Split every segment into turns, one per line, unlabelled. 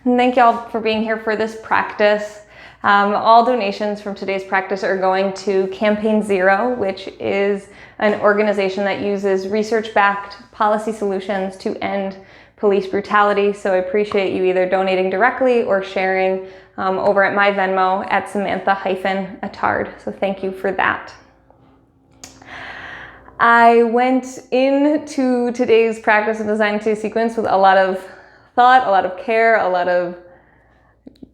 And thank y'all for being here for this practice. All donations from today's practice are going to Campaign Zero, which is an organization that uses research-backed policy solutions to end police brutality. So I appreciate you either donating directly or sharing over at my Venmo at Samantha-Attard. So thank you for that. I went into today's practice of Design to Sequence with a lot of thought, a lot of care, a lot of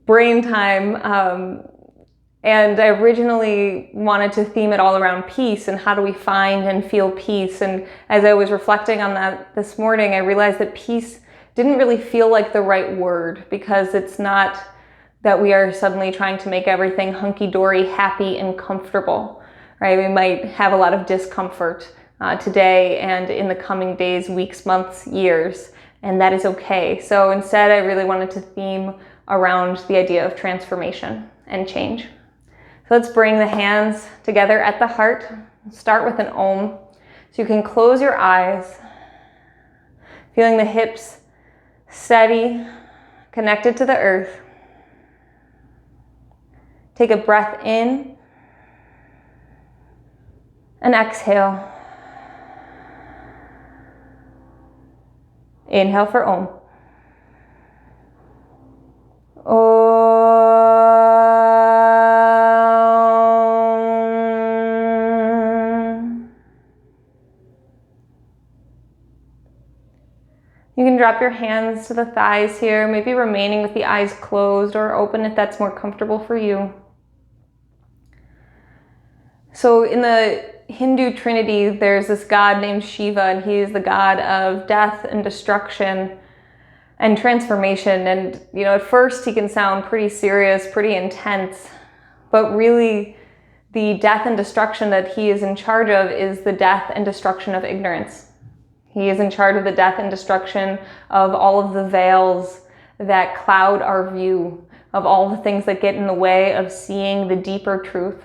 brain time. And I originally wanted to theme it all around peace and how do we find and feel peace. And as I was reflecting on that this morning, I realized that peace didn't really feel like the right word, because it's not that we are suddenly trying to make everything hunky-dory, happy, and comfortable, right? We might have a lot of discomfort today and in the coming days, weeks, months, years, and that is okay. So instead, I really wanted to theme around the idea of transformation and change. So let's bring the hands together at the heart. Start with an Om. So you can close your eyes, feeling the hips steady, connected to the earth. Take a breath in and exhale. Inhale for Om. You can drop your hands to the thighs here, maybe remaining with the eyes closed or open if that's more comfortable for you. So in the Hindu Trinity, there's this god named Shiva, and he is the god of death and destruction and transformation. And, at first he can sound pretty serious, pretty intense, but really the death and destruction that he is in charge of is the death and destruction of ignorance. He is in charge of the death and destruction of all of the veils that cloud our view, of all the things that get in the way of seeing the deeper truth.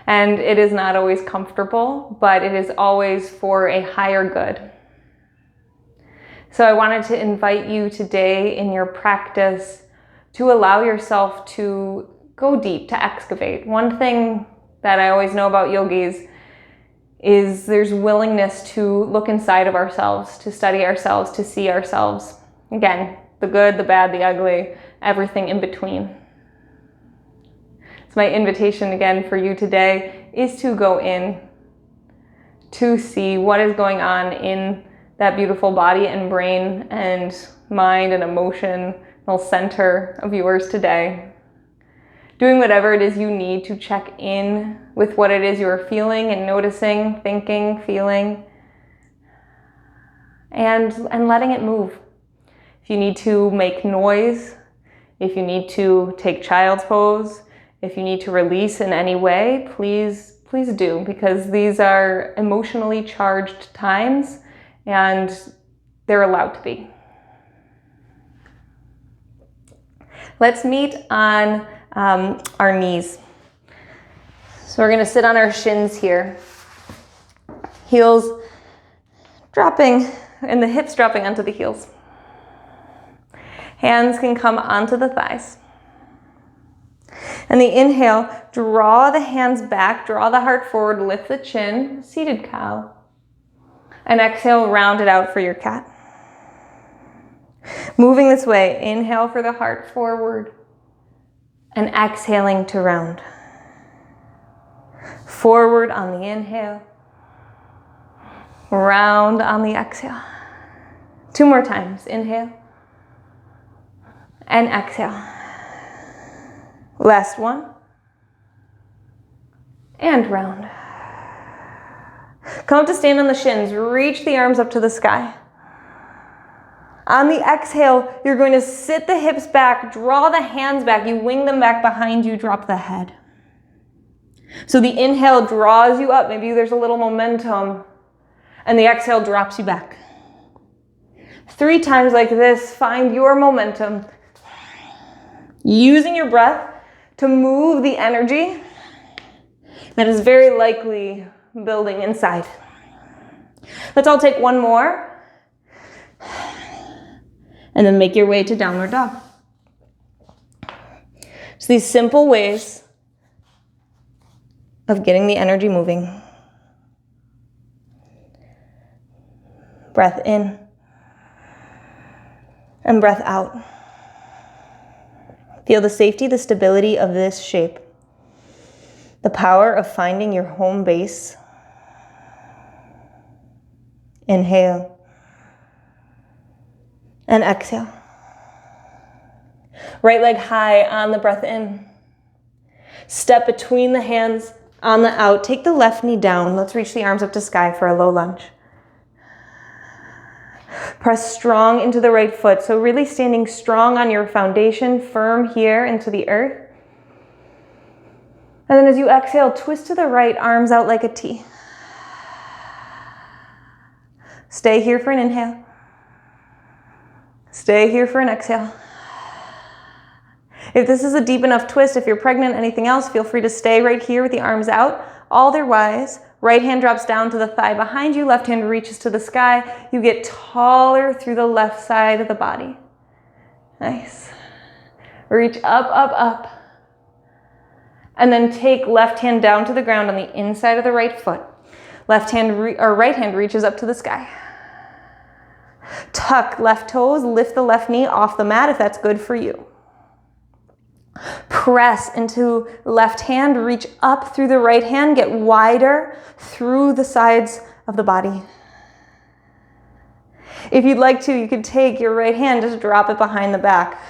And it is not always comfortable, but it is always for a higher good. So I wanted to invite you today in your practice to allow yourself to go deep, to excavate. One thing that I always know about yogis is there's willingness to look inside of ourselves, to study ourselves, to see ourselves. Again, the good, the bad, the ugly, everything in between. So my invitation again for you today is to go in, to see what is going on in that beautiful body and brain and mind and emotional center of yours today. Doing whatever it is you need to check in with what it is you're feeling and noticing, thinking, feeling, and letting it move. If you need to make noise, if you need to take child's pose, if you need to release in any way, please do, because these are emotionally charged times and they're allowed to be. Let's meet on our knees. So we're going to sit on our shins here. Heels dropping and the hips dropping onto the heels. Hands can come onto the thighs. And the inhale, draw the hands back, draw the heart forward, lift the chin, seated cow. And exhale, round it out for your cat. Moving this way, inhale for the heart forward. And exhaling to round. Forward on the inhale. Round on the exhale. 2 more times. Inhale. And exhale. Last one. And round. Come up to stand on the shins. Reach the arms up to the sky. On the exhale, you're going to sit the hips back, draw the hands back, you wing them back behind you, drop the head. So the inhale draws you up, maybe there's a little momentum, and the exhale drops you back. 3 times like this, find your momentum, using your breath to move the energy that is very likely building inside. Let's all take one more. And then make your way to downward dog. So these simple ways of getting the energy moving. Breath in and breath out. Feel the safety, the stability of this shape. The power of finding your home base. Inhale and exhale. Right leg high on the breath in. Step between the hands on the out. Take the left knee down. Let's reach the arms up to sky for a low lunge. Press strong into the right foot. So really standing strong on your foundation, firm here into the earth. And then as you exhale, twist to the right, arms out like a T. Stay here for an inhale. Stay here for an exhale. If this is a deep enough twist, if you're pregnant, anything else, feel free to stay right here with the arms out. Otherwise, right hand drops down to the thigh behind you, left hand reaches to the sky. You get taller through the left side of the body. Nice. Reach up, up, up. And then take left hand down to the ground on the inside of the right foot. Left hand or right hand reaches up to the sky. Tuck left toes, lift the left knee off the mat if that's good for you. Press into left hand, reach up through the right hand, get wider through the sides of the body. If you'd like to, you could take your right hand, just drop it behind the back.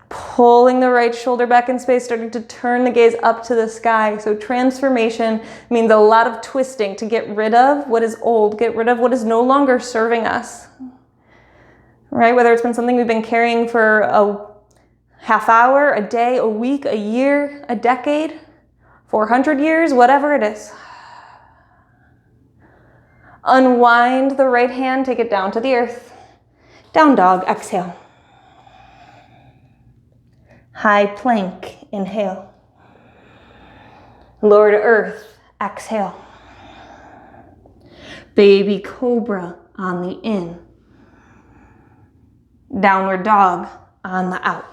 Pulling the right shoulder back in space, starting to turn the gaze up to the sky. So transformation means a lot of twisting to get rid of what is old, get rid of what is no longer serving us. Right? Whether it's been something we've been carrying for a half hour, a day, a week, a year, a decade, 400 years, whatever it is. Unwind the right hand, take it down to the earth. Down dog, exhale. High plank, inhale. Lower to earth, exhale. Baby cobra on the in. Downward dog on the out.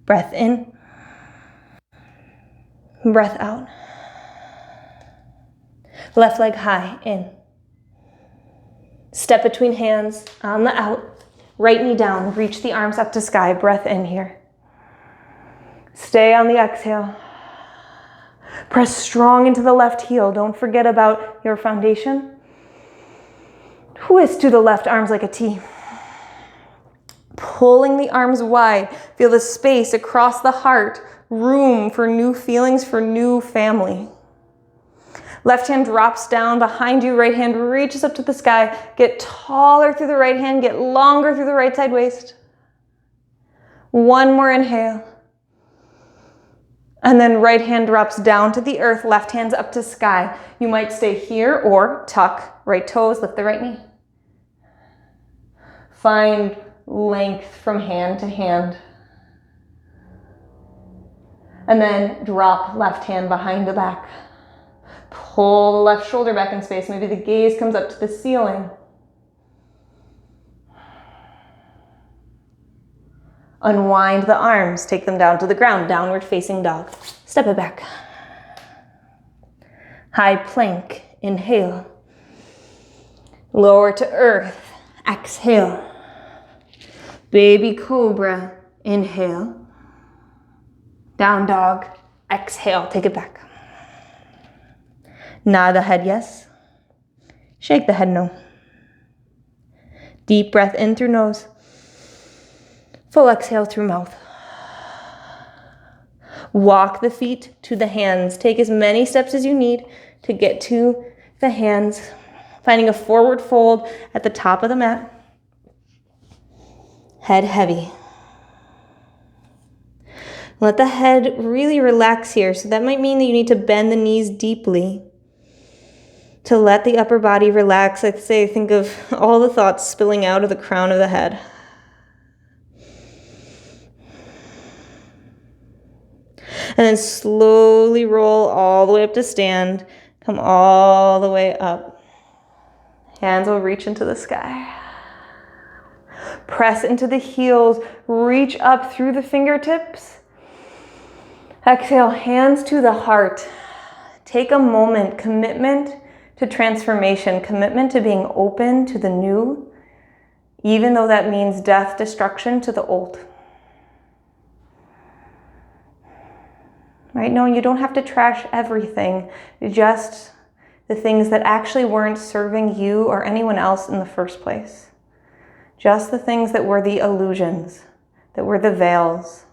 Breath in. Breath out. Left leg high, in. Step between hands on the out. Right knee down, reach the arms up to sky, breath in here. Stay on the exhale. Press strong into the left heel. Don't forget about your foundation. Twist to the left, arms like a T. Pulling the arms wide. Feel the space across the heart. Room for new feelings, for new family. Left hand drops down behind you, right hand reaches up to the sky. Get taller through the right hand, get longer through the right side waist. One more inhale. And then right hand drops down to the earth, left hand's up to sky. You might stay here or tuck, right toes, lift the right knee. Find length from hand to hand. And then drop left hand behind the back. Pull the left shoulder back in space. Maybe the gaze comes up to the ceiling. Unwind the arms. Take them down to the ground. Downward facing dog. Step it back. High plank. Inhale. Lower to earth. Exhale. Baby cobra. Inhale. Down dog. Exhale. Take it back. Nod the head yes. Shake the head no. Deep breath in through nose. Full exhale through mouth. Walk the feet to the hands. Take as many steps as you need to get to the hands. Finding a forward fold at the top of the mat. Head heavy. Let the head really relax here. So that might mean that you need to bend the knees deeply to let the upper body relax. I'd say think of all the thoughts spilling out of the crown of the head. And then slowly roll all the way up to stand. Come all the way up. Hands will reach into the sky. Press into the heels, reach up through the fingertips. Exhale, hands to the heart. Take a moment, commitment to transformation, commitment to being open to the new, even though that means death, destruction to the old. Right? No, you don't have to trash everything, just the things that actually weren't serving you or anyone else in the first place. Just the things that were the illusions, that were the veils.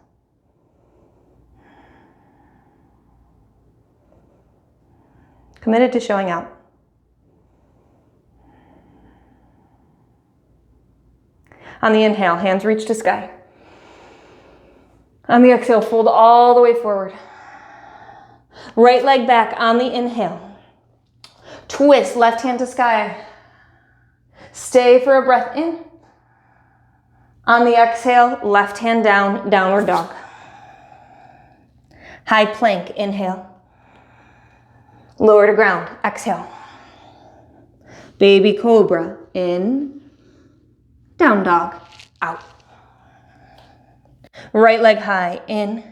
Committed to showing up. On the inhale, hands reach to sky. On the exhale, fold all the way forward. Right leg back on the inhale. Twist, left hand to sky. Stay for a breath in. On the exhale, left hand down, downward dog. High plank, inhale. Lower to ground, exhale. Baby cobra, in. Down dog, out. Right leg high, in.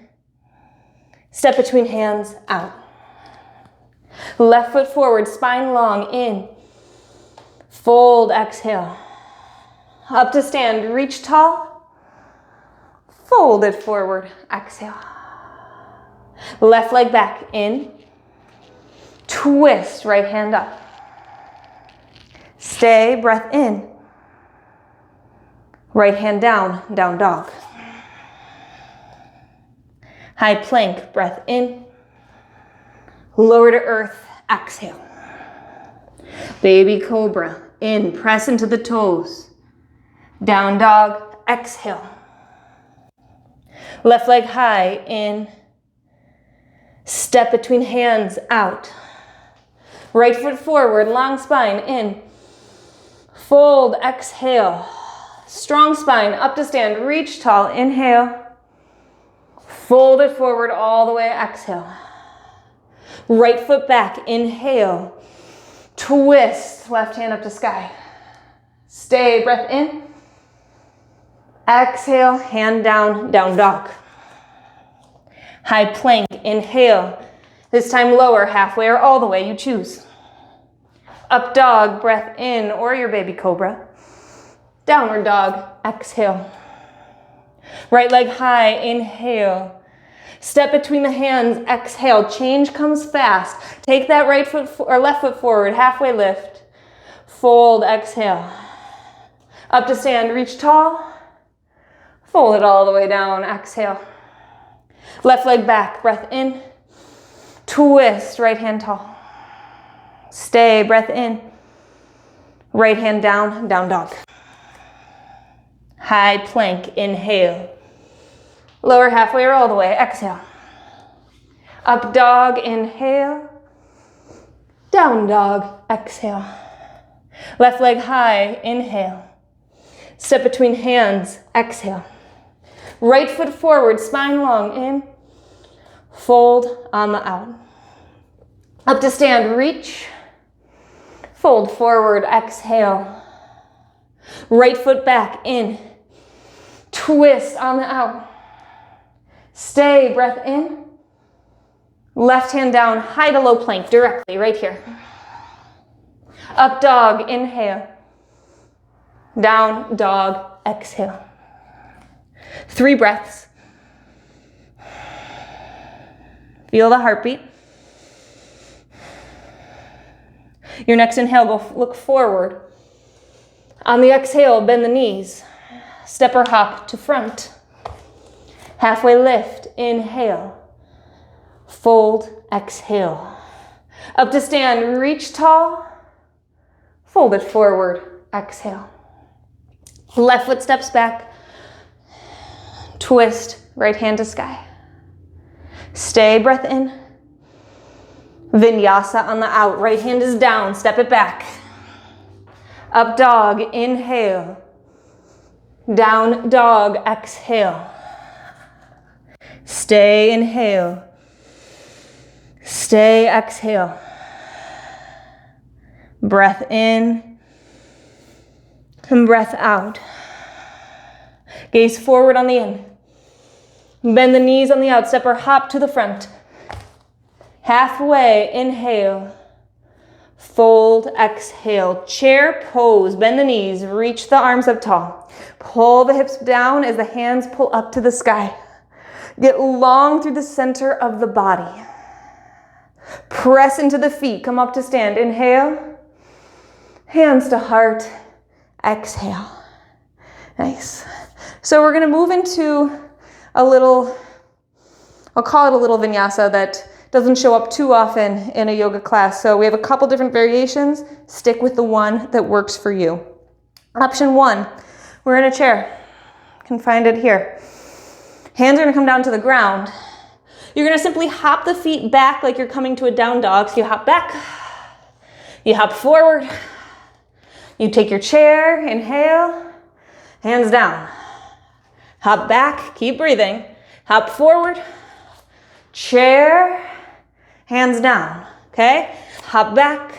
Step between hands, out. Left foot forward, spine long, in. Fold, exhale. Up to stand, reach tall. Fold it forward, exhale. Left leg back, in. Twist, right hand up. Stay, breath in. Right hand down, down dog. High plank, breath in. Lower to earth, exhale. Baby cobra, in, press into the toes. Down dog, exhale. Left leg high, in. Step between hands, out. Right foot forward, long spine, in. Fold, exhale. Strong spine, up to stand, reach tall, inhale. Fold it forward all the way, exhale. Right foot back, inhale. Twist, left hand up to sky. Stay, breath in. Exhale, hand down, down dog. High plank, inhale. This time lower, halfway or all the way, you choose. Up dog, breath in, or your baby cobra. Downward dog, exhale. Right leg high, inhale. Step between the hands, exhale. Change comes fast. Take that right foot or left foot forward, halfway lift. Fold, exhale. Up to stand, reach tall. Fold it all the way down, exhale. Left leg back, breath in. Twist, right hand tall. Stay, breath in. Right hand down, down dog. High plank, inhale. Lower halfway or all the way, exhale. Up dog, inhale. Down dog, exhale. Left leg high, inhale. Step between hands, exhale. Right foot forward, spine long, in. Fold on the out. Up to stand, reach. Fold forward, exhale. Right foot back, in. Twist on the out. Stay, breath in. Left hand down, high to low plank, directly, right here. Up dog, inhale. Down dog, exhale. 3 breaths. Feel the heartbeat. Your next inhale, go look forward. On the exhale, bend the knees. Step or hop to front. Halfway lift, inhale. Fold, exhale. Up to stand, reach tall. Fold it forward, exhale. Left foot steps back. Twist, right hand to sky. Stay, breath in. Vinyasa on the out, right hand is down, step it back. Up dog, inhale. Down dog, exhale. Stay, inhale. Stay, exhale. Breath in. And breath out. Gaze forward on the in. Bend the knees on the out. Step or hop to the front. Halfway, inhale. Fold, exhale. Chair pose. Bend the knees. Reach the arms up tall. Pull the hips down as the hands pull up to the sky. Get long through the center of the body. Press into the feet. Come up to stand. Inhale. Hands to heart. Exhale. Nice. So we're going to move into a little, I'll call it a little vinyasa that doesn't show up too often in a yoga class. So we have a couple different variations. Stick with the one that works for you. Option one, we're in a chair. You can find it here. Hands are going to come down to the ground. You're going to simply hop the feet back like you're coming to a down dog. So you hop back, you hop forward, you take your chair, inhale, hands down. Hop back, keep breathing. Hop forward, chair, hands down, okay? Hop back,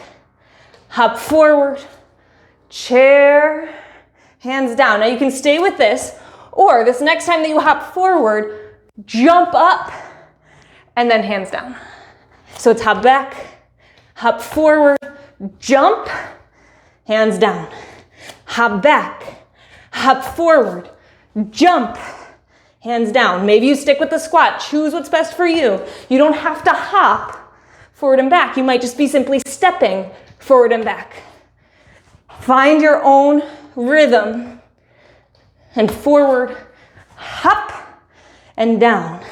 hop forward, chair, hands down. Now you can stay with this, or this next time that you hop forward, jump up, and then hands down. So it's hop back, hop forward, jump, hands down. Hop back, hop forward, jump, hands down. Maybe you stick with the squat. Choose what's best for you. You don't have to hop forward and back. You might just be simply stepping forward and back. Find your own rhythm. And forward, hop, and down.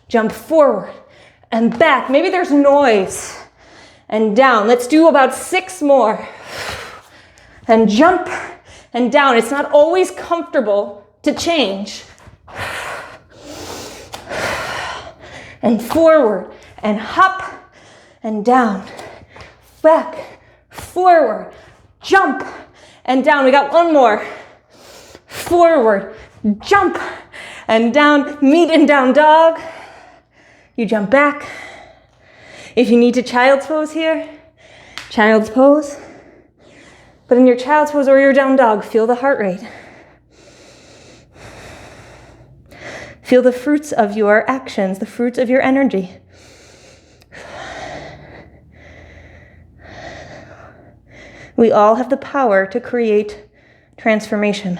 Jump forward and back. Maybe there's noise. And down. Let's do about 6 more. And jump and down. It's not always comfortable to change. And forward and hop and down. Back, forward, jump and down. We got 1 more. Forward, jump and down. Meet in down dog. You jump back. If you need to child's pose here, child's pose. But in your child's pose or your down dog, feel the heart rate. Feel the fruits of your actions, the fruits of your energy. We all have the power to create transformation.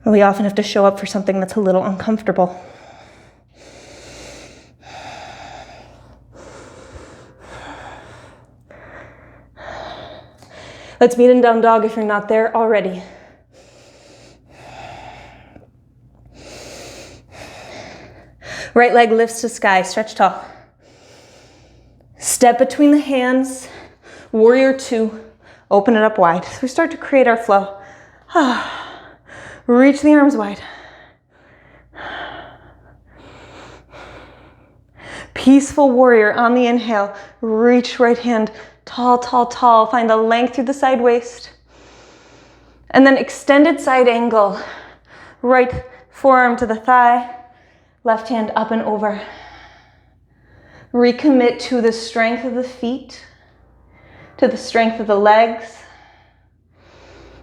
We often have to show up for something that's a little uncomfortable. Let's meet in down dog if you're not there already. Right leg lifts to sky, stretch tall. Step between the hands, warrior 2, open it up wide. So we start to create our flow. Reach the arms wide. Peaceful warrior on the inhale. Reach right hand, tall, tall, tall. Find the length through the side waist. And then extended side angle. Right forearm to the thigh. Left hand up and over. Recommit to the strength of the feet, to the strength of the legs,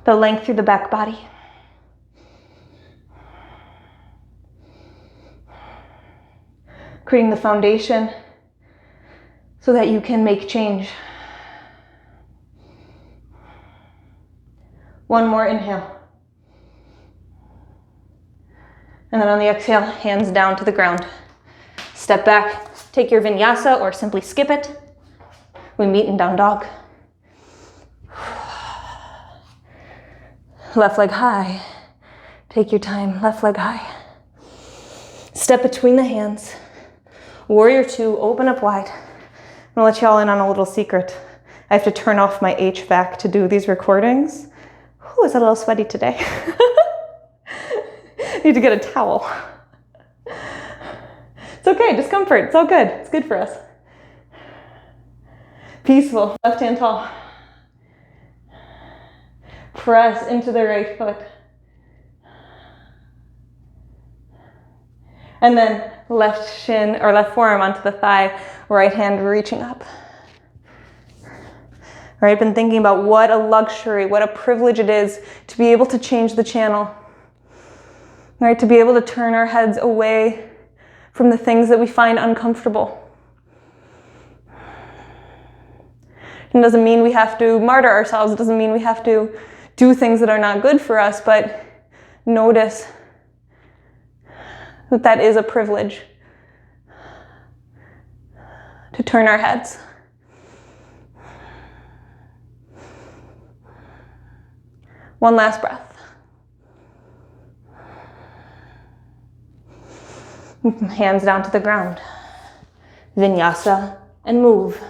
the length through the back body. Creating the foundation so that you can make change. 1 more inhale. And then on the exhale, hands down to the ground. Step back, take your vinyasa or simply skip it. We meet in down dog. Left leg high. Take your time, left leg high. Step between the hands. Warrior 2, open up wide. I'm gonna let y'all in on a little secret. I have to turn off my HVAC to do these recordings. Ooh, it's a little sweaty today. Need to get a towel. It's okay, discomfort, it's all good. It's good for us. Peaceful, left hand tall. Press into the right foot. And then left shin or left forearm onto the thigh, right hand reaching up. right? Been thinking about what a luxury, what a privilege it is to be able to change the channel, right? To be able to turn our heads away from the things that we find uncomfortable. It doesn't mean we have to martyr ourselves. It doesn't mean we have to do things that are not good for us, but notice that that is a privilege, to turn our heads. One last breath. Hands down to the ground. Vinyasa and move.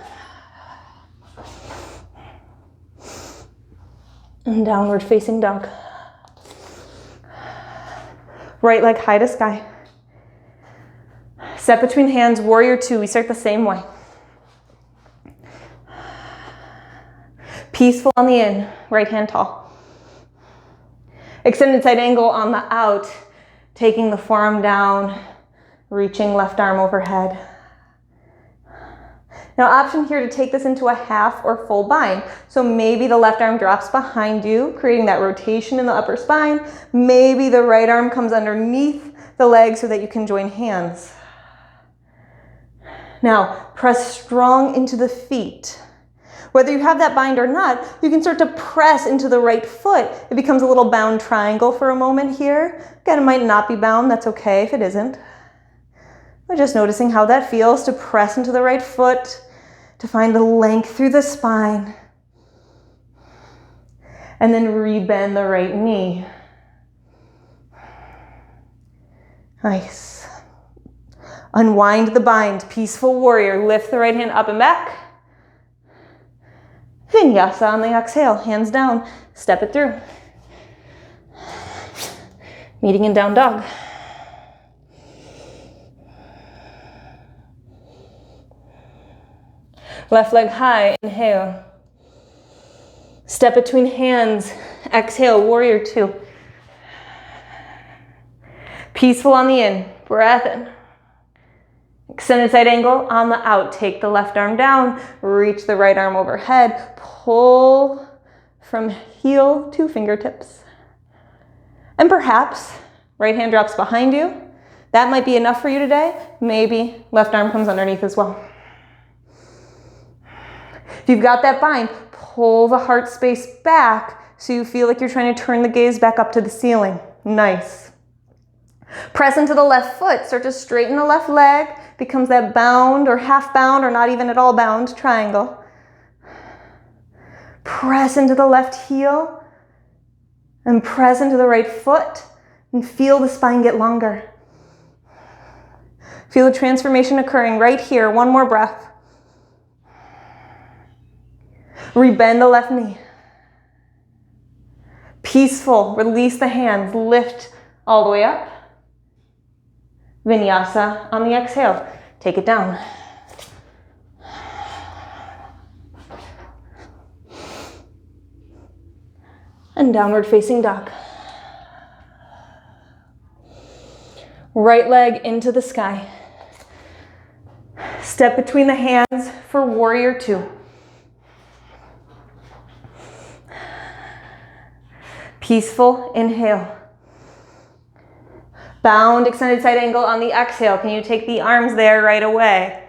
And downward facing dog. Right leg high to sky. Step between hands, warrior two. We start the same way. Peaceful on the in, right hand tall. Extended side angle on the out, taking the forearm down, reaching left arm overhead. Now, option here to take this into a half or full bind. So maybe the left arm drops behind you, creating that rotation in the upper spine. Maybe the right arm comes underneath the leg so that you can join hands. Now, press strong into the feet. Whether you have that bind or not, you can start to press into the right foot. It becomes a little bound triangle for a moment here. Again, it might not be bound. That's okay if it isn't. We're just noticing how that feels to press into the right foot, to find the length through the spine. And then rebend the right knee. Nice. Unwind the bind, peaceful warrior. Lift the right hand up and back. Vinyasa on the exhale, hands down, step it through. Meeting in down dog. Left leg high, inhale. Step between hands, exhale, warrior two. Peaceful on the in, breath in. Extended side angle on the out. Take the left arm down, reach the right arm overhead, pull from heel to fingertips. And perhaps right hand drops behind you. That might be enough for you today. Maybe left arm comes underneath as well. If you've got that bind, pull the heart space back so you feel like you're trying to turn the gaze back up to the ceiling. Nice. Press into the left foot. Start to straighten the left leg. Becomes that bound or half bound or not even at all bound triangle. Press into the left heel and press into the right foot and feel the spine get longer. Feel the transformation occurring right here. One more breath. Rebend the left knee. Peaceful. Release the hands. Lift all the way up. Vinyasa on the exhale. Take it down. And downward facing dog. Right leg into the sky. Step between the hands for warrior two. Peaceful inhale. Bound extended side angle on the exhale. Can you take the arms there right away?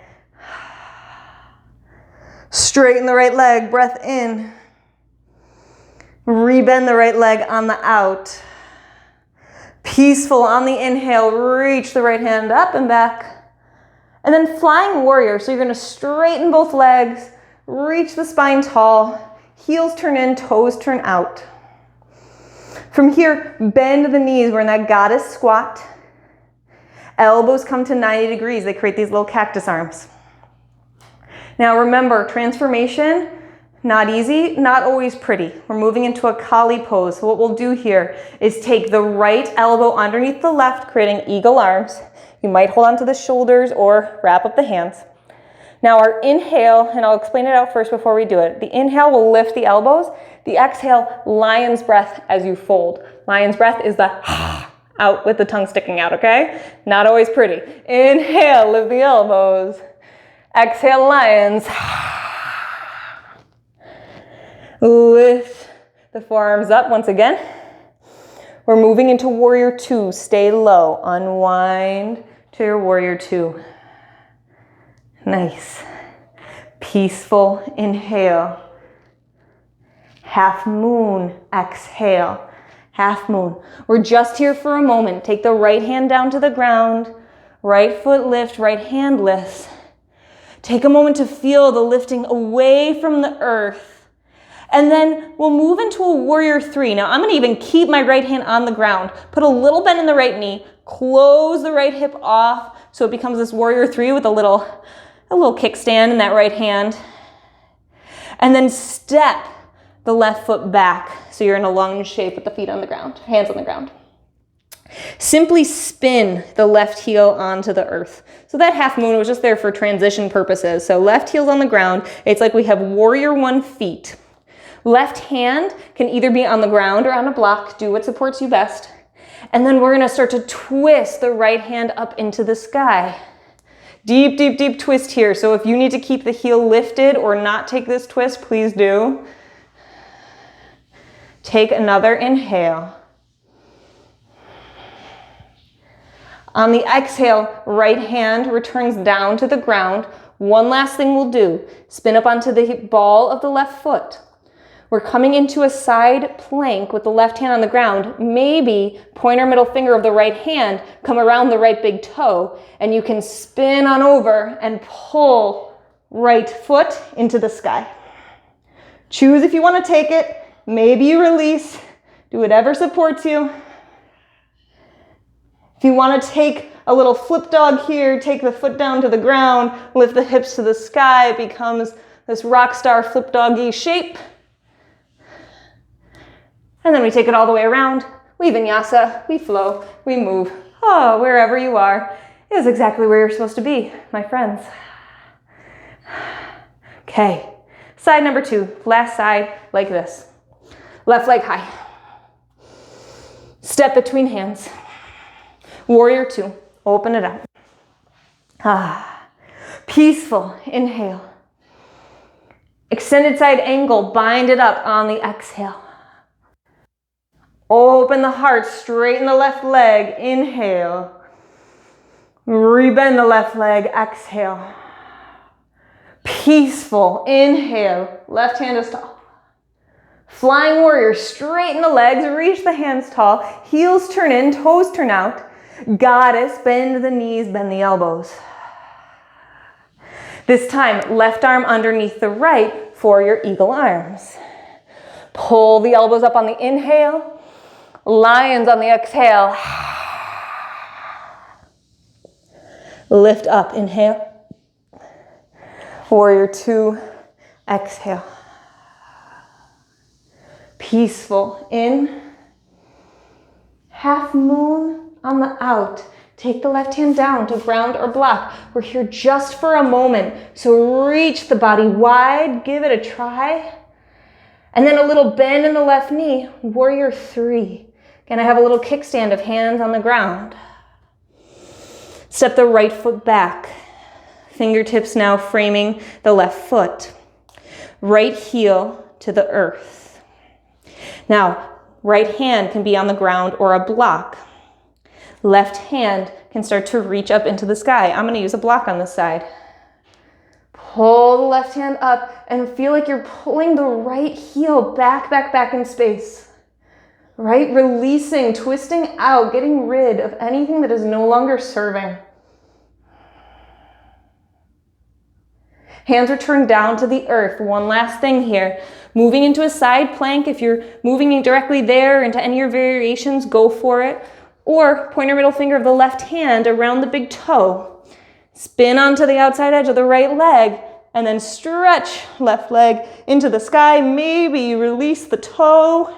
Straighten the right leg, breath in. Rebend the right leg on the out. Peaceful on the inhale, reach the right hand up and back. And then flying warrior. So you're going to straighten both legs, reach the spine tall, heels turn in, toes turn out. From here, bend the knees. We're in that goddess squat. Elbows come to 90 degrees. They create these little cactus arms. Now remember, transformation, not easy, not always pretty. We're moving into a Collie Pose. So what we'll do here is take the right elbow underneath the left, creating eagle arms. You might hold onto the shoulders or wrap up the hands. Now our inhale, and I'll explain it out first before we do it. The inhale will lift the elbows. The exhale, lion's breath as you fold. Lion's breath is the out with the tongue sticking out, okay? Not always pretty. Inhale, lift the elbows. Exhale, lions. the forearms up once again. We're moving into warrior two. Stay low. Unwind to your warrior two. Nice. Peaceful inhale. Half moon. Exhale. Half moon. We're just here for a moment. Take the right hand down to the ground. Right foot lift, right hand lifts. Take a moment to feel the lifting away from the earth. And then we'll move into a warrior three. Now I'm going to even keep my right hand on the ground. Put a little bend in the right knee. Close the right hip off so it becomes this warrior three with a little kickstand in that right hand. And then step the left foot back so you're in a lunge shape with the feet on the ground, hands on the ground. Simply spin the left heel onto the earth. So that half moon was just there for transition purposes. So left heel's on the ground. It's like we have warrior one feet. Left hand can either be on the ground or on a block. Do what supports you best. And then we're going to start to twist the right hand up into the sky. Deep, deep, deep twist here. So if you need to keep the heel lifted or not take this twist, please do. Take another inhale. On the exhale, right hand returns down to the ground. One last thing we'll do. Spin up onto the ball of the left foot. We're coming into a side plank with the left hand on the ground. Maybe pointer middle finger of the right hand come around the right big toe, and you can spin on over and pull right foot into the sky. Choose if you want to take it. Maybe you release. Do whatever supports you. If you want to take a little flip dog here, take the foot down to the ground, lift the hips to the sky, it becomes this rock star flip doggy shape. And then we take it all the way around. We vinyasa, we flow, we move. Oh, wherever you are is exactly where you're supposed to be, my friends. Okay, side number two, last side like this. Left leg high. Step between hands. Warrior two, open it up. Peaceful, inhale. Extended side angle, bind it up on the exhale. Open the heart, straighten the left leg, inhale. Rebend the left leg, exhale. Peaceful, inhale, left hand is tall. Flying warrior, straighten the legs, reach the hands tall, heels turn in, toes turn out. Goddess, bend the knees, bend the elbows. This time, left arm underneath the right for your eagle arms. Pull the elbows up on the inhale. Lions on the exhale. Lift up, inhale. Warrior two, exhale. Peaceful, in. Half moon on the out. Take the left hand down to ground or block. We're here just for a moment. So reach the body wide, give it a try. And then a little bend in the left knee, warrior three. Again, I have a little kickstand of hands on the ground. Step the right foot back. Fingertips now framing the left foot. Right heel to the earth. Now, right hand can be on the ground or a block. Left hand can start to reach up into the sky. I'm going to use a block on this side. Pull the left hand up and feel like you're pulling the right heel back, back, back in space. Right? Releasing, twisting out, getting rid of anything that is no longer serving. Hands are turned down to the earth. One last thing here. Moving into a side plank. If you're moving directly there into any of your variations, go for it. Or pointer middle finger of the left hand around the big toe. Spin onto the outside edge of the right leg and then stretch left leg into the sky. Maybe you release the toe.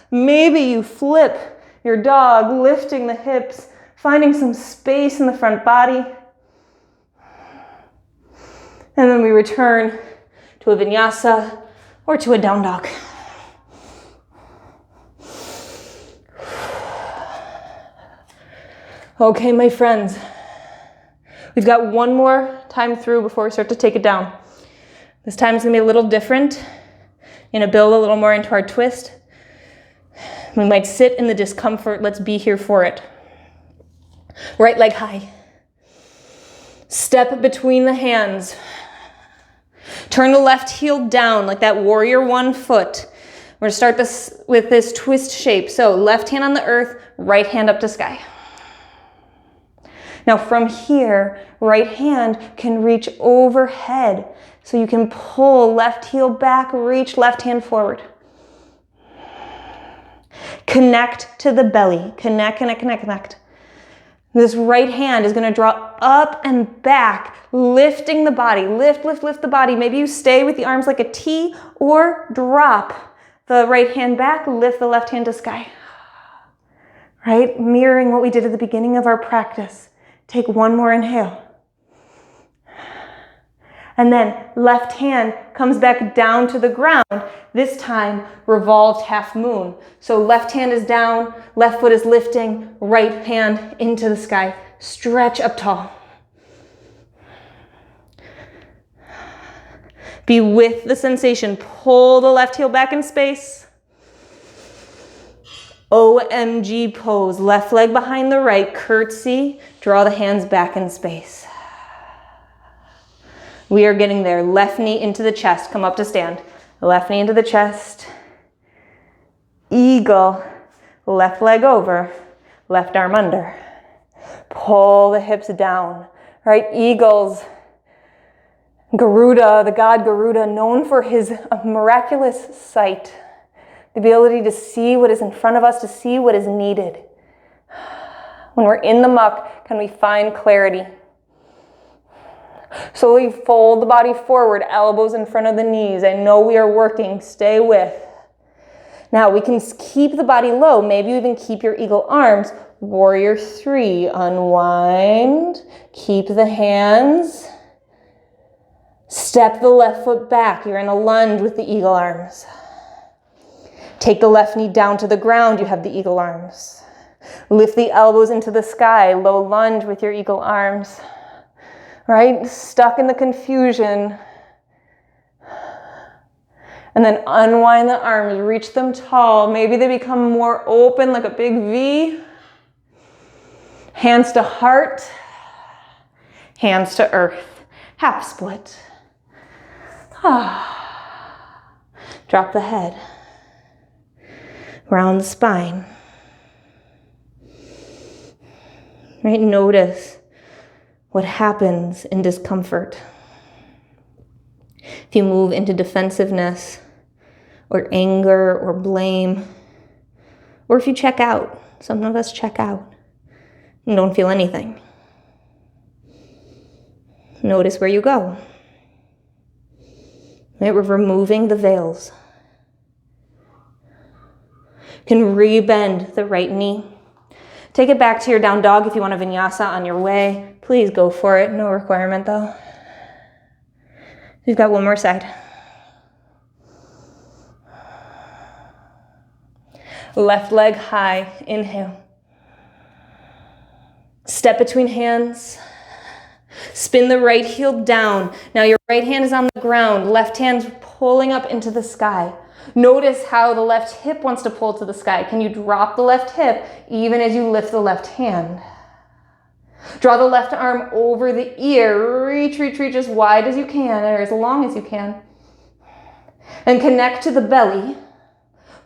Maybe you flip your dog, lifting the hips, finding some space in the front body. And then we return to a vinyasa or to a down dog. Okay, my friends, we've got one more time through before we start to take it down. This time is gonna be a little different. We're gonna build a little more into our twist. We might sit in the discomfort. Let's be here for it. Right leg high. Step between the hands. Turn the left heel down like that warrior one foot. We're gonna start this with this twist shape. So left hand on the earth, right hand up to sky. Now from here, right hand can reach overhead. So you can pull left heel back, reach left hand forward. Connect to the belly. Connect, connect, connect, connect. This right hand is going to draw up and back, lifting the body. Lift, lift, lift the body. Maybe you stay with the arms like a T or drop the right hand back, lift the left hand to sky. Right? Mirroring what we did at the beginning of our practice. Take one more inhale. And then left hand comes back down to the ground. This time, revolved half moon. So left hand is down, left foot is lifting, right hand into the sky. Stretch up tall. Be with the sensation. Pull the left heel back in space. OMG pose. Left leg behind the right. Curtsy. Draw the hands back in space. We are getting there. Left knee into the chest. Come up to stand. Left knee into the chest. Eagle. Left leg over. Left arm under. Pull the hips down. Right? Eagles. Garuda, the god Garuda, known for his miraculous sight. The ability to see what is in front of us, to see what is needed. When we're in the muck, can we find clarity? Slowly fold the body forward, elbows in front of the knees. I know we are working, stay with. Now we can keep the body low, maybe even keep your eagle arms. Warrior 3, unwind, keep the hands. Step the left foot back, you're in a lunge with the eagle arms. Take the left knee down to the ground, you have the eagle arms. Lift the elbows into the sky, low lunge with your eagle arms. Right? Stuck in the confusion. And then unwind the arms, reach them tall. Maybe they become more open like a big V. Hands to heart. Hands to earth. Half split. Drop the head. Round the spine. Right? Notice what happens in discomfort. If you move into defensiveness or anger or blame, or if you check out, some of us check out and don't feel anything. Notice where you go. Right? We're removing the veils. You can rebend the right knee. Take it back to your down dog if you want a vinyasa on your way. Please go for it. No requirement though. We've got one more side. Left leg high. Inhale. Step between hands. Spin the right heel down. Now your right hand is on the ground. Left hand's pulling up into the sky. Notice how the left hip wants to pull to the sky. Can you drop the left hip even as you lift the left hand? Draw the left arm over the ear. Reach, reach, reach as wide as you can or as long as you can. And connect to the belly.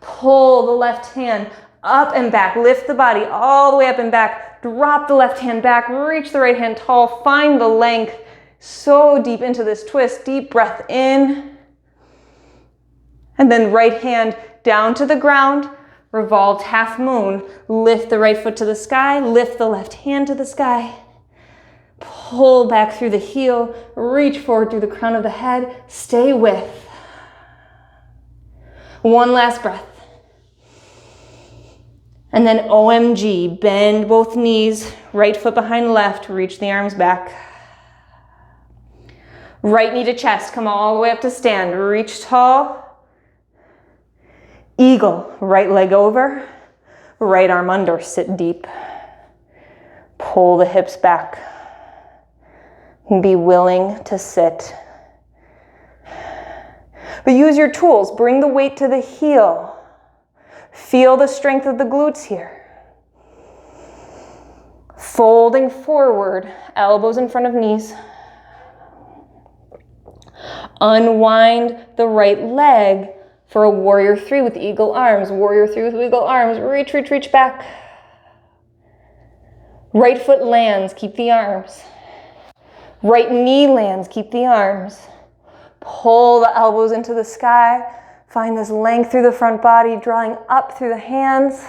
Pull the left hand up and back. Lift the body all the way up and back. Drop the left hand back. Reach the right hand tall. Find the length so deep into this twist. Deep breath in. And then right hand down to the ground, revolved half moon. Lift the right foot to the sky, lift the left hand to the sky. Pull back through the heel, reach forward through the crown of the head, stay with. One last breath. And then OMG, bend both knees, right foot behind left, reach the arms back. Right knee to chest, come all the way up to stand, reach tall. Eagle, right leg over, right arm under, sit deep. Pull the hips back. Be willing to sit. But use your tools. Bring the weight to the heel. Feel the strength of the glutes here. Folding forward, elbows in front of knees. Unwind the right leg for a warrior 3 with eagle arms. Warrior 3 with eagle arms. Reach, reach, reach back. Right foot lands, keep the arms. Right knee lands, keep the arms. Pull the elbows into the sky. Find this length through the front body, drawing up through the hands.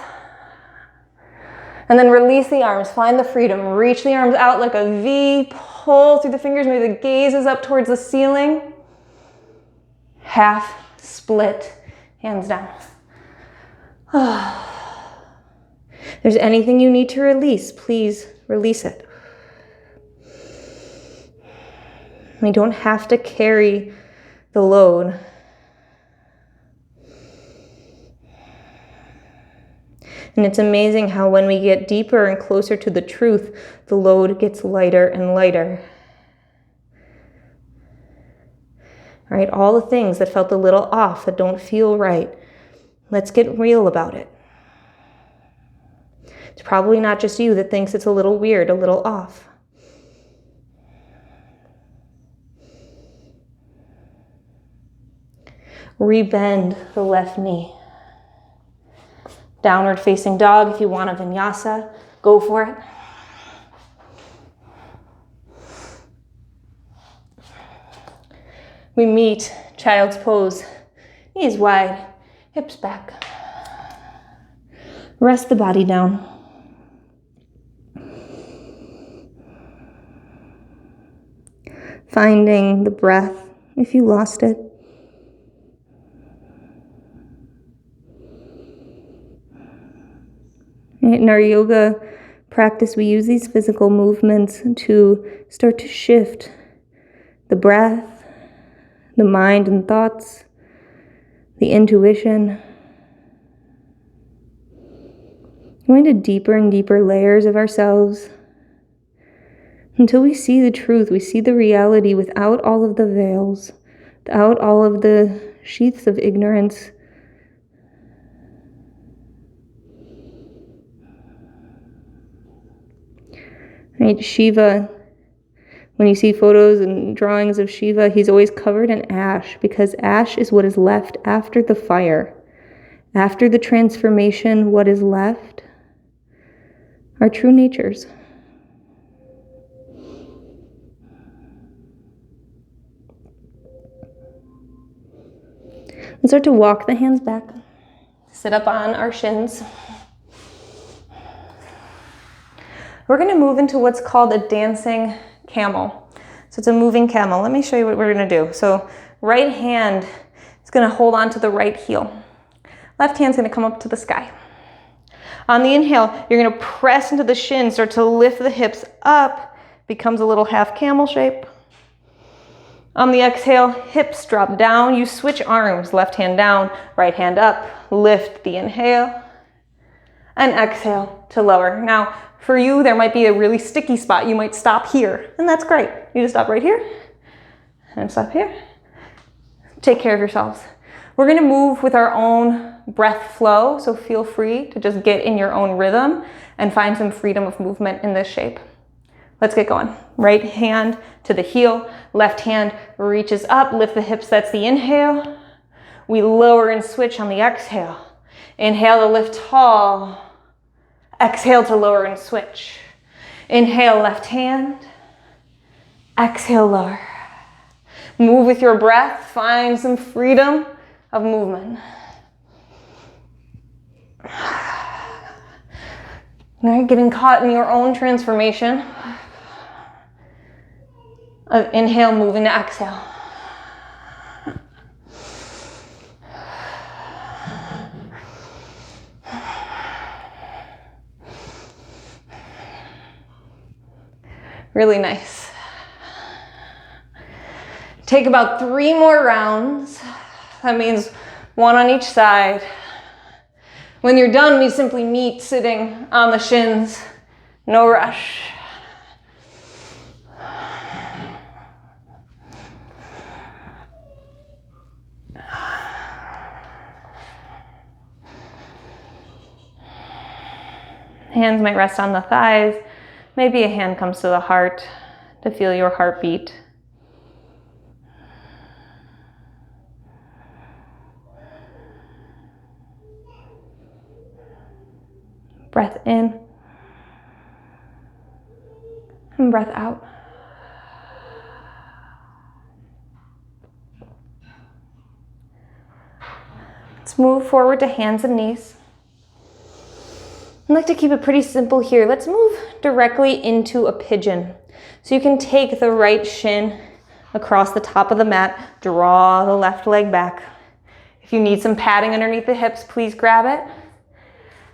And then release the arms, find the freedom. Reach the arms out like a V, pull through the fingers, maybe the gaze is up towards the ceiling. Half split, hands down. If there's anything you need to release, please release it. We don't have to carry the load. And it's amazing how when we get deeper and closer to the truth, the load gets lighter and lighter. All right, all the things that felt a little off, that don't feel right, let's get real about it. It's probably not just you that thinks it's a little weird, a little off. Rebend the left knee. Downward facing dog. If you want a vinyasa, go for it. We meet child's pose. Knees wide, hips back. Rest the body down. Finding the breath if you lost it. In our yoga practice, we use these physical movements to start to shift the breath, the mind and thoughts, the intuition, going to deeper and deeper layers of ourselves until we see the truth, we see the reality without all of the veils, without all of the sheaths of ignorance. Right, Shiva, when you see photos and drawings of Shiva, he's always covered in ash because ash is what is left after the fire. After the transformation, what is left are true natures. Let's start to walk the hands back. Sit up on our shins. We're going to move into what's called a dancing camel. So it's a moving camel. Let me show you what we're going to do. So right hand is going to hold on to the right heel. Left hand's going to come up to the sky. On the inhale, you're going to press into the shins, start to lift the hips up, becomes a little half camel shape. On the exhale, hips drop down. You switch arms, left hand down, right hand up. Lift the inhale and exhale to lower. Now, for you, there might be a really sticky spot. You might stop here, and that's great. You just stop right here and stop here. Take care of yourselves. We're going to move with our own breath flow, so feel free to just get in your own rhythm and find some freedom of movement in this shape. Let's get going. Right hand to the heel, left hand reaches up, lift the hips, that's the inhale. We lower and switch on the exhale. Inhale to lift tall. Exhale to lower and switch. Inhale, left hand. Exhale, lower. Move with your breath. Find some freedom of movement. Right, getting caught in your own transformation of inhale, moving to exhale. Really nice. Take about 3 more rounds. That means 1 on each side. When you're done, we simply meet sitting on the shins. No rush. Hands might rest on the thighs. Maybe a hand comes to the heart to feel your heartbeat. Breath in and breath out. Let's move forward to hands and knees. I like to keep it pretty simple here. Let's move directly into a pigeon. So you can take the right shin across the top of the mat, draw the left leg back. If you need some padding underneath the hips, please grab it.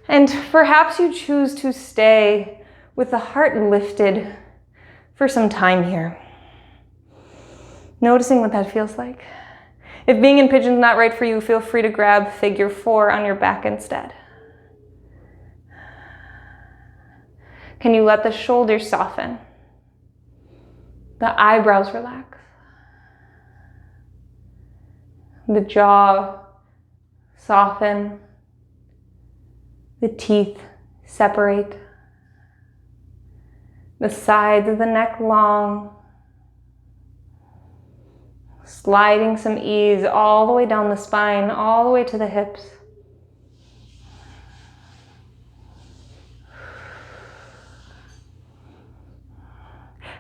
And perhaps you choose to stay with the heart lifted for some time here. Noticing what that feels like. If being in pigeon's not right for you, feel free to grab figure 4 on your back instead. Can you let the shoulders soften? The eyebrows relax. The jaw soften. The teeth separate. The sides of the neck long. Sliding some ease all the way down the spine, all the way to the hips.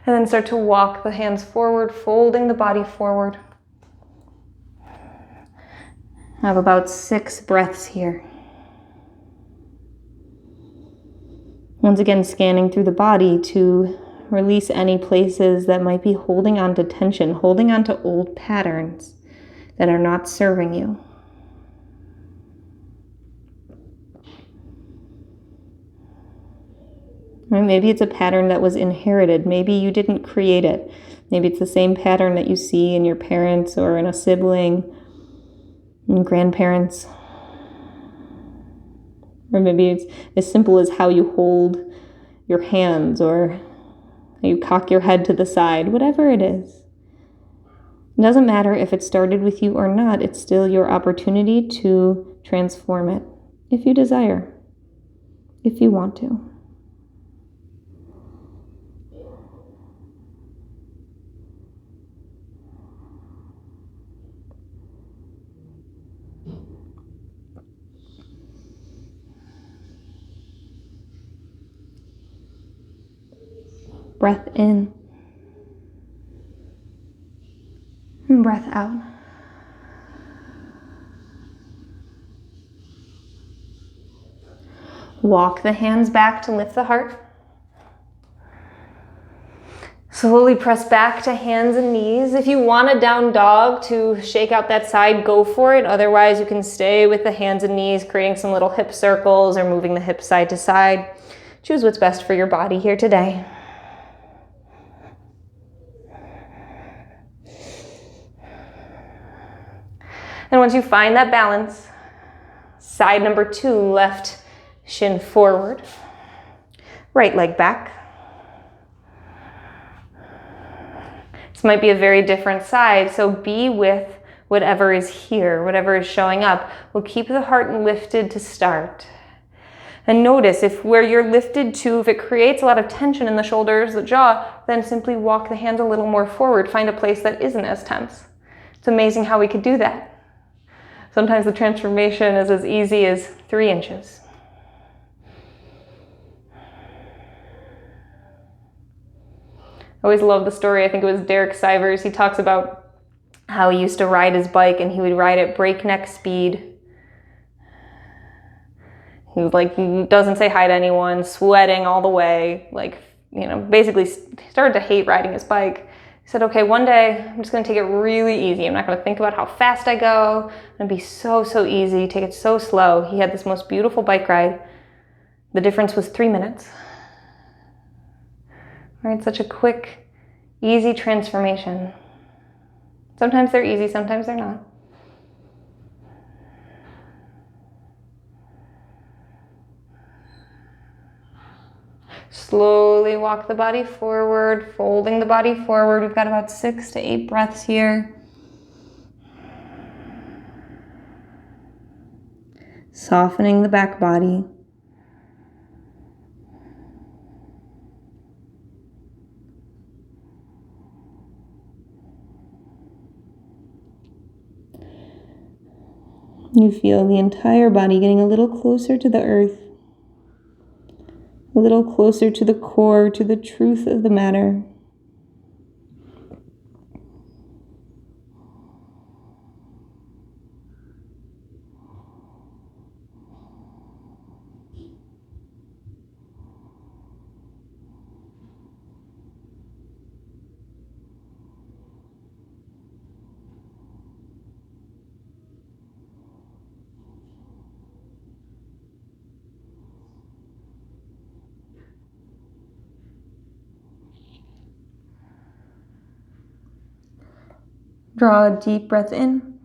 And then start to walk the hands forward, folding the body forward. I have about 6 breaths here. Once again, scanning through the body to release any places that might be holding on to tension, holding on to old patterns that are not serving you. Or maybe it's a pattern that was inherited. Maybe you didn't create it. Maybe it's the same pattern that you see in your parents or in a sibling, in grandparents. Or maybe it's as simple as how you hold your hands or how you cock your head to the side, whatever it is. It doesn't matter if it started with you or not. It's still your opportunity to transform it if you desire, if you want to. Breath in and breath out. Walk the hands back to lift the heart. Slowly press back to hands and knees. If you want a down dog to shake out that side, go for it. Otherwise, you can stay with the hands and knees, creating some little hip circles or moving the hips side to side. Choose what's best for your body here today. And once you find that balance, side number 2, left shin forward, right leg back. This might be a very different side, so be with whatever is here, whatever is showing up. We'll keep the heart lifted to start. And notice if where you're lifted to, if it creates a lot of tension in the shoulders, the jaw, then simply walk the hands a little more forward. Find a place that isn't as tense. It's amazing how we could do that. Sometimes the transformation is as easy as 3 inches. I always love the story. I think it was Derek Sivers. He talks about how he used to ride his bike and he would ride at breakneck speed. He doesn't say hi to anyone, sweating all the way, basically started to hate riding his bike. He said, okay, one day I'm just gonna take it really easy. I'm not gonna think about how fast I go. I'm gonna be so easy, take it so slow. He had this most beautiful bike ride. The difference was 3 minutes. Right, such a quick, easy transformation. Sometimes they're easy, sometimes they're not. Slowly walk the body forward, folding the body forward. We've got about 6 to 8 breaths here. Softening the back body. You feel the entire body getting a little closer to the earth, a little closer to the core, to the truth of the matter. Draw a deep breath in,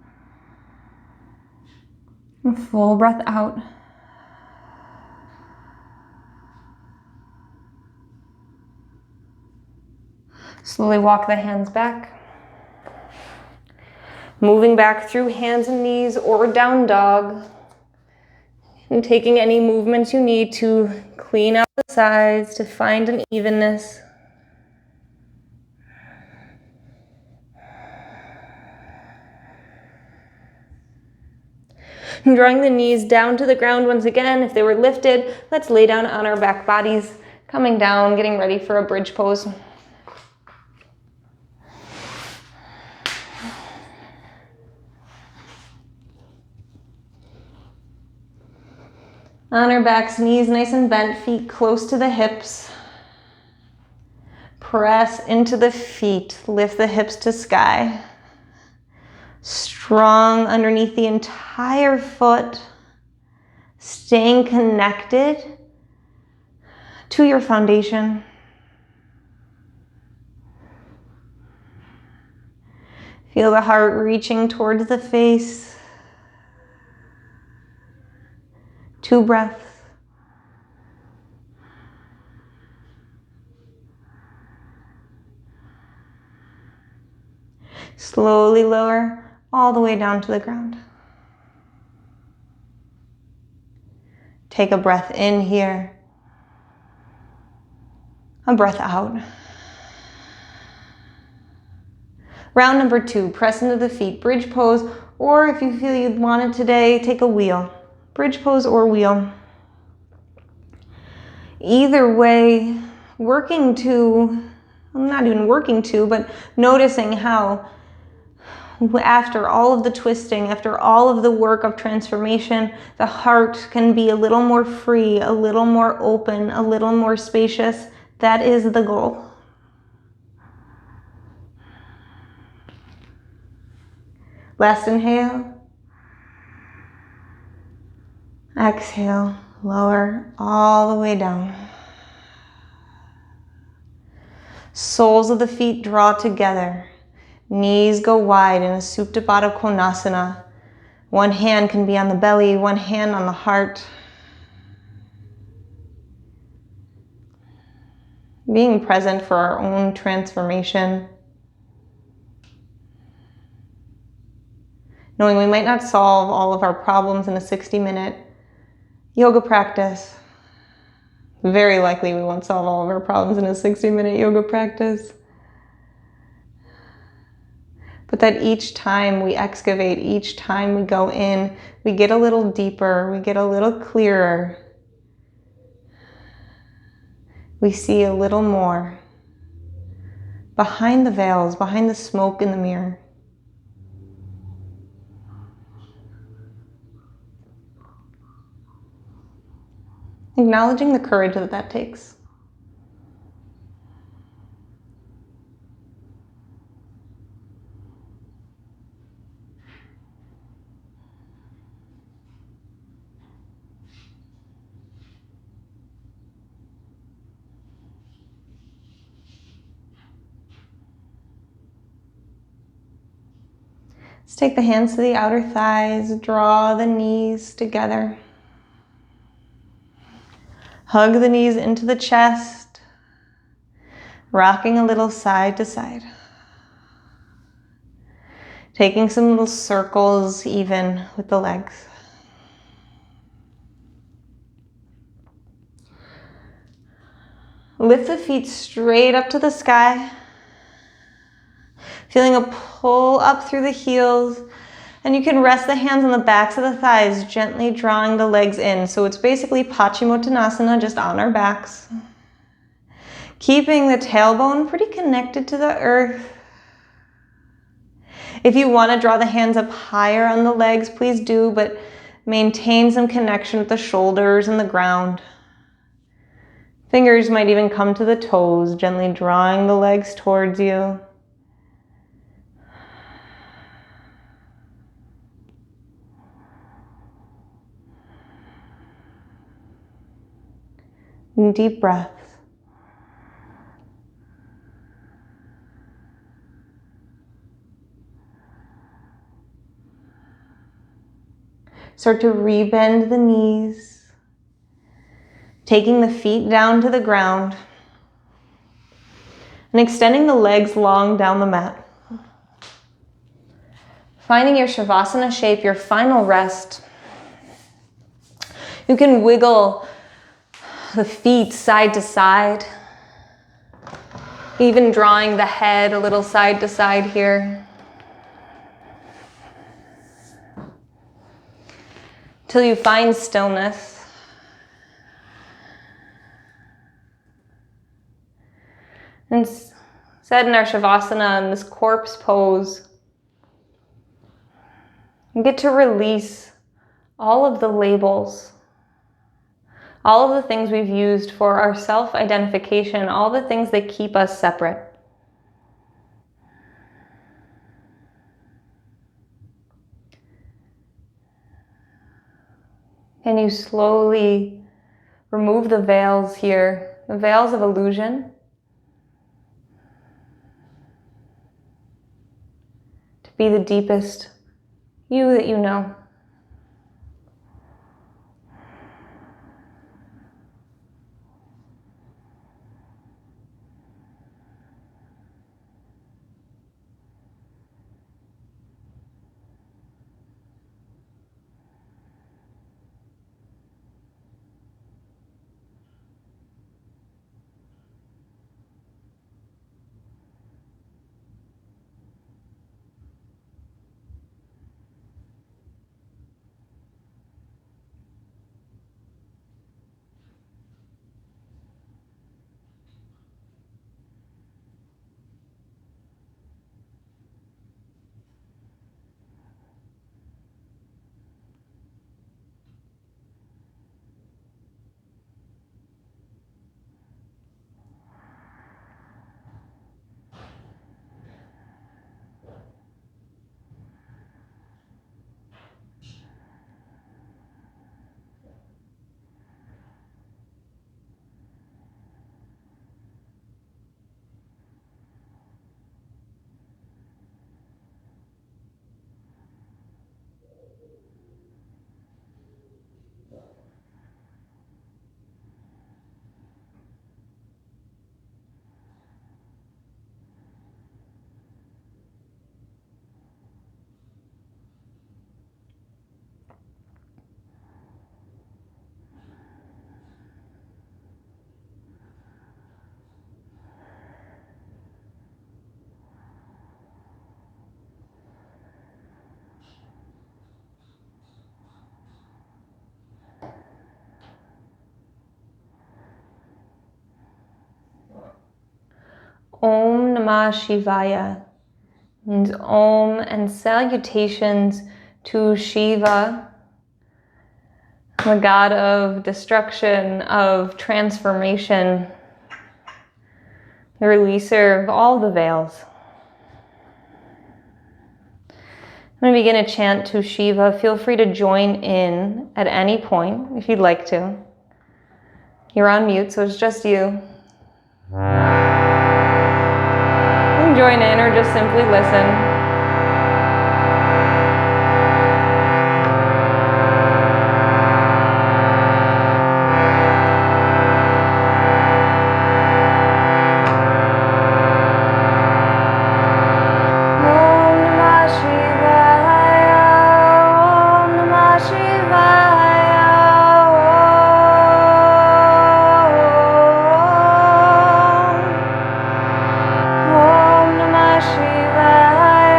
a full breath out. Slowly walk the hands back. Moving back through hands and knees or down dog. And taking any movements you need to clean out the sides, to find an evenness. And drawing the knees down to the ground once again. If they were lifted, let's lay down on our back bodies. Coming down, getting ready for a bridge pose. On our backs, knees nice and bent, feet close to the hips. Press into the feet, lift the hips to sky. Strong underneath the entire foot, staying connected to your foundation. Feel the heart reaching towards the face. 2 breaths. Slowly lower all the way down to the ground. Take a breath in here. A breath out. Round number 2, press into the feet, bridge pose, or if you feel you want it today, take a wheel. Bridge pose or wheel. Either way, not even working to, but noticing how after all of the twisting, after all of the work of transformation, the heart can be a little more free, a little more open, a little more spacious. That is the goal. Last inhale. Exhale, lower all the way down. Soles of the feet draw together. Knees go wide in a Supta Baddha Konasana. One hand can be on the belly, one hand on the heart. Being present for our own transformation. Knowing we might not solve all of our problems in a 60-minute yoga practice. Very likely we won't solve all of our problems in a 60-minute yoga practice. But that each time we excavate, each time we go in, we get a little deeper, we get a little clearer. We see a little more behind the veils, behind the smoke in the mirror. Acknowledging the courage that that takes. Let's take the hands to the outer thighs, draw the knees together. Hug the knees into the chest, rocking a little side to side. Taking some little circles even with the legs. Lift the feet straight up to the sky. Feeling a pull up through the heels, And you can rest the hands on the backs of the thighs, gently drawing the legs in. So it's basically Paschimottanasana, just on our backs. Keeping the tailbone pretty connected to the earth. If you want to draw the hands up higher on the legs, please do, but maintain some connection with the shoulders and the ground. Fingers might even come to the toes, gently drawing the legs towards you. And deep breath. Start to rebend the knees, taking the feet down to the ground and extending the legs long down the mat. Finding your Shavasana shape, your final rest. You can wiggle the feet side to side, even drawing the head a little side to side here. Till you find stillness. And set in our Shavasana, in this corpse pose, you get to release all of the labels, all of the things we've used for our self-identification, all the things that keep us separate. And you slowly remove the veils here, the veils of illusion, to be the deepest you that you know. Om Namah Shivaya means Om and salutations to Shiva, the god of destruction, of transformation, the releaser of all the veils. I'm going to begin a chant to Shiva. Feel free to join in at any point if you'd like to. You're on mute, so it's just you. You can join in or just simply listen. Om Namah Shivaya.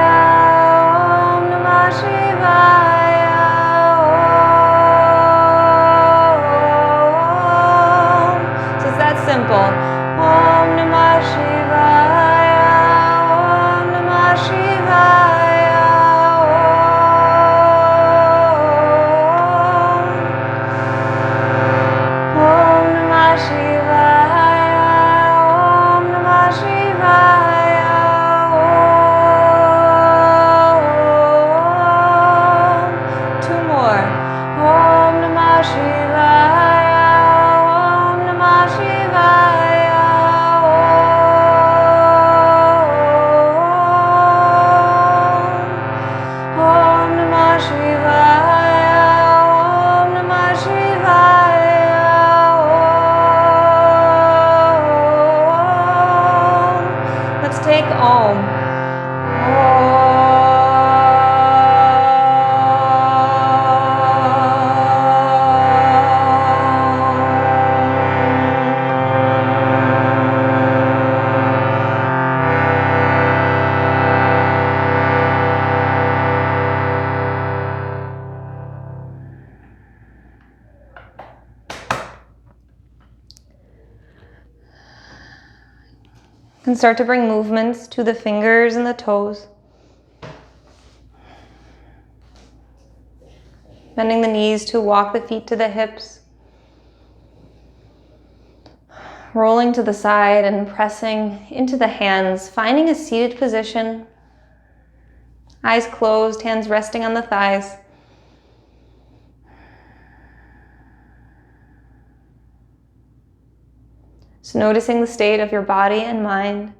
Take Om. And start to bring movements to the fingers and the toes. Bending the knees to walk the feet to the hips. Rolling to the side and pressing into the hands, finding a seated position. Eyes closed, hands resting on the thighs. So noticing the state of your body and mind.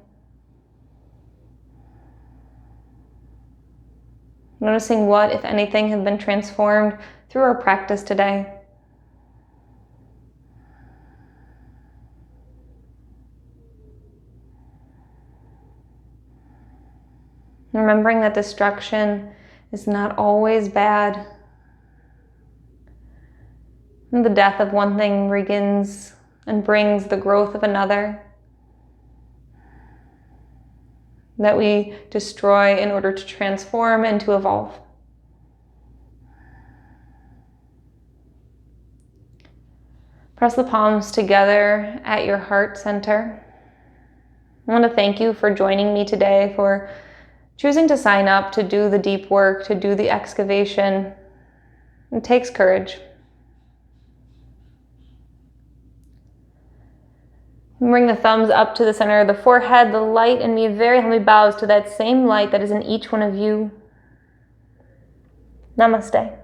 Noticing what, if anything, have been transformed through our practice today. Remembering that destruction is not always bad. And the death of one thing begins and brings the growth of another that we destroy in order to transform and to evolve. Press the palms together at your heart center. I want to thank you for joining me today, for choosing to sign up to do the deep work, to do the excavation. It takes courage. Bring the thumbs up to the center of the forehead. The light in me very humbly bows to that same light that is in each one of you. Namaste.